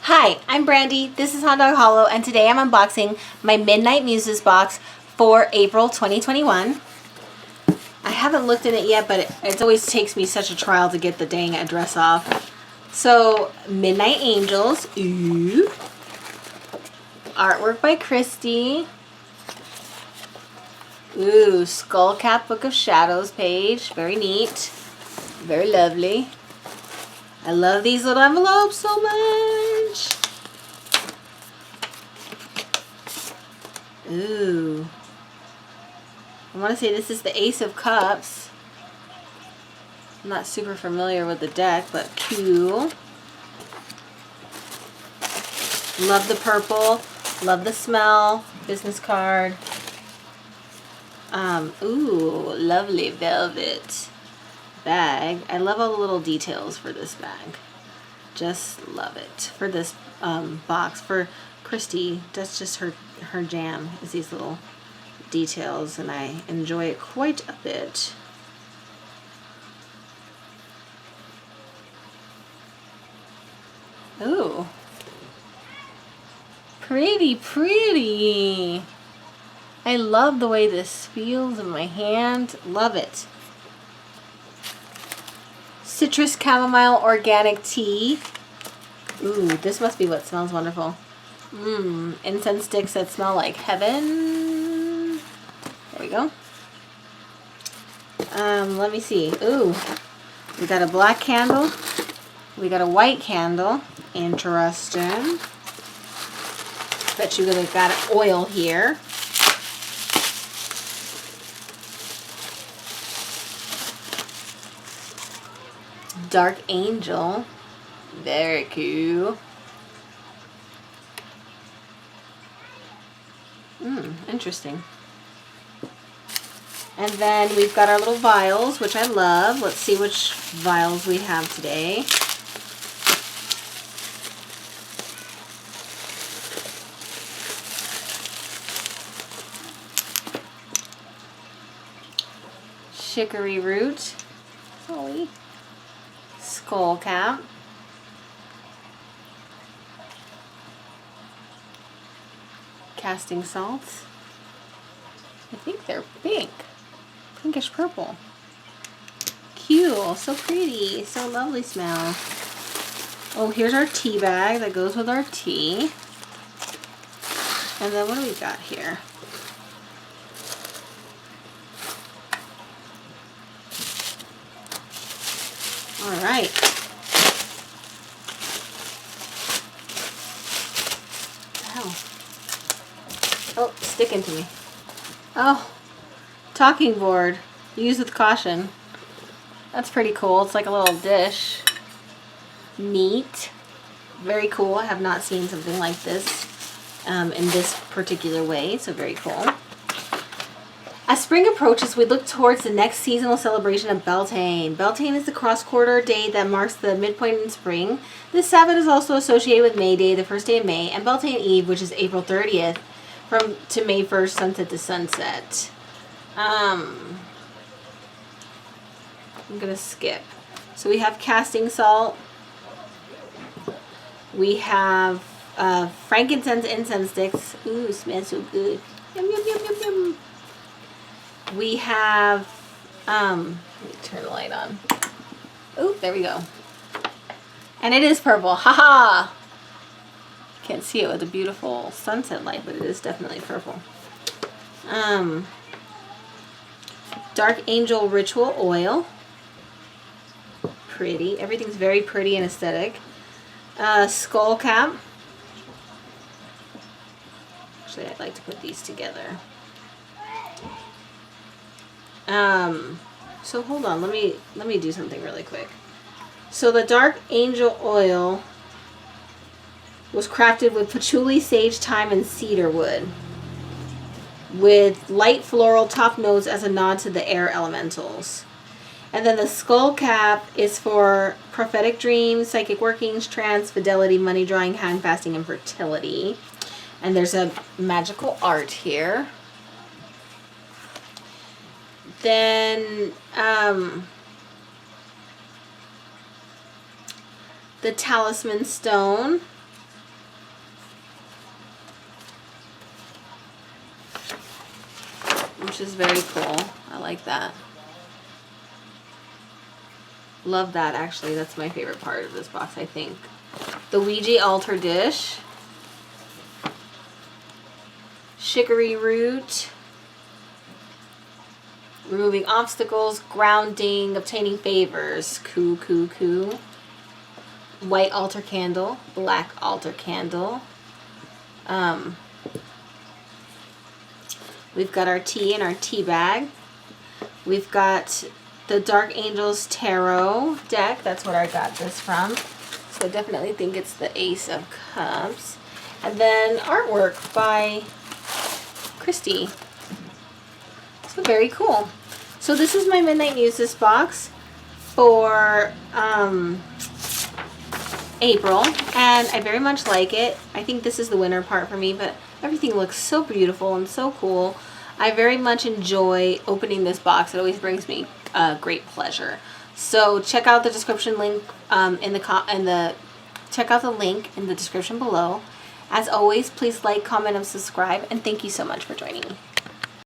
Hi, I'm Brandy, this is Hot Dog Hollow, and today I'm unboxing my Midnight Muses box for April 2021. I haven't looked in it yet, but it always takes me such a trial to get the dang address off. So, Midnight Angels, ooh. Artwork by Christy. Ooh, Skullcap Book of Shadows page, very neat, very lovely. I love these little envelopes so much. Ooh. I want to say this is the Ace of Cups. I'm not super familiar with the deck, but cool. Love the purple. Love the smell. Business card. Ooh, lovely velvet bag. I love all the little details for this bag. Just love it. For this box, for Christy, that's just her jam, is these little details, and I enjoy it quite a bit. Ooh. Pretty, pretty. I love the way this feels in my hand. Love it. Citrus chamomile organic tea. Ooh, this must be what smells wonderful. Incense sticks that smell like heaven. There we go. Let me see. Ooh, we got a black candle. We got a white candle. Interesting. Bet you really got an oil here. Dark Angel. Very cool. Interesting. And then we've got our little vials, which I love. Let's see which vials we have today. Chicory root. Holly. Skullcap. Casting salts. I think they're pink. Pinkish purple. Cute. So pretty. So lovely smell. Oh, here's our tea bag that goes with our tea. And then what do we got here? All right. Oh, sticking to me. Oh, talking board. Use with caution. That's pretty cool. It's like a little dish. Neat. Very cool. I have not seen something like this in this particular way, so very cool. As spring approaches, we look towards the next seasonal celebration of Beltane. Beltane is the cross-quarter date that marks the midpoint in spring. This Sabbath is also associated with May Day, the first day of May, and Beltane Eve, which is April 30th, to May 1st, sunset to sunset. I'm gonna skip. So we have casting salt. We have frankincense incense sticks. Ooh, smells so good. Yum, yum, yum, yum, yum. We have, let me turn the light on. Ooh, there we go. And it is purple, haha! Can't see it with a beautiful sunset light, but it is definitely purple. Dark Angel Ritual Oil. Pretty. Everything's very pretty and aesthetic. Skull Cap. Actually, I'd like to put these together. So hold on, let me do something really quick. So the Dark Angel Oil was crafted with patchouli, sage, thyme, and cedar wood, with light floral top notes as a nod to the air elementals. And then the Skull Cap is for prophetic dreams, psychic workings, trance, fidelity, money drawing, hand fasting, and fertility. And there's a magical art here. Then the Talisman Stone. which is very cool. I like that. Love that, actually. That's my favorite part of this box, I think. The Ouija altar dish. Chicory root. Removing obstacles, grounding, obtaining favors. Coo, coo, coo. White altar candle. Black altar candle. We've got our tea in our tea bag. We've got the Dark Angels Tarot deck. That's what I got this from. So I definitely think it's the Ace of Cups. And then artwork by Christy. So very cool. So this is my Midnight Muses box for April, and I very much like it. I think this is the winner part for me, but everything looks so beautiful and so cool. I very much enjoy opening this box. It always brings me great pleasure. So check out the description link check out the link in the description below. As always, please like, comment, and subscribe, and thank you so much for joining me.